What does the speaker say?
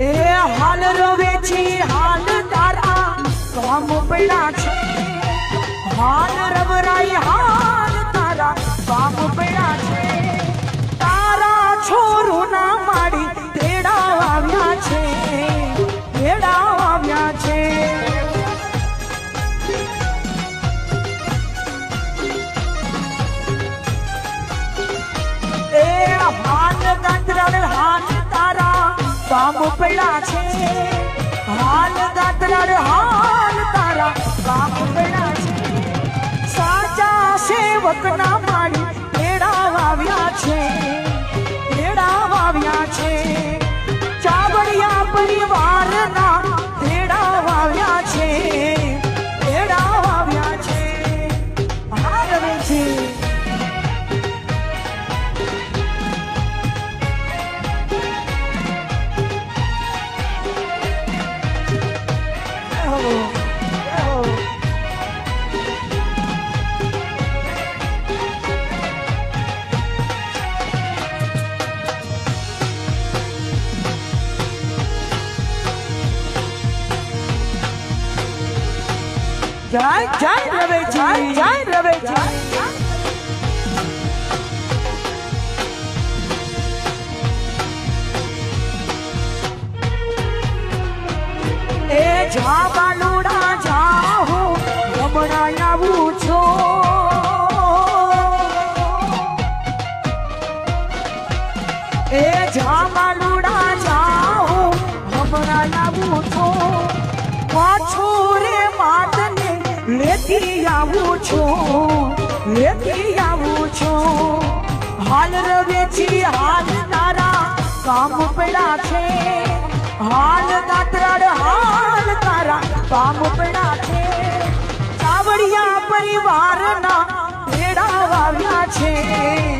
એ હાલ રવે છે હાલ તારા કામ પડ્યા છે હાલ રવરાઈ હાલ તારા કામ પડ્યા છે તારા છોરું ના માડી તેડા આવ્યા છે તેડા આવ્યા છે એ હાલ ગાત્રણ હાલ તારા કામ પડ્યા છે હાલ ગાત્રણ હાલ તારા કામ પડ્યા છે સાચા સેવક ના માડી તેડા આવ્યા છે તેડા આવ્યા છે ચાવડિયા પરિવાર ના તેડા આવ્યા છે તેડા આવ્યા છે આવે છે જય જય રવેજી જય રવેજી એ જા બાલુડા જાહો હમણાં આવું છો એ જા બાલુડા જાહો હમણાં આવું છો પાછો રે માટને લેતી આવું છું લેતી આવું છું હાલ રવેજી હાલ તારા કામ પડ્યા છે હાલ ગાત્રણ હાલ તારા કામ પડ્યા છે ચાવડિયા પરિવારના તેડા આવ્યા છે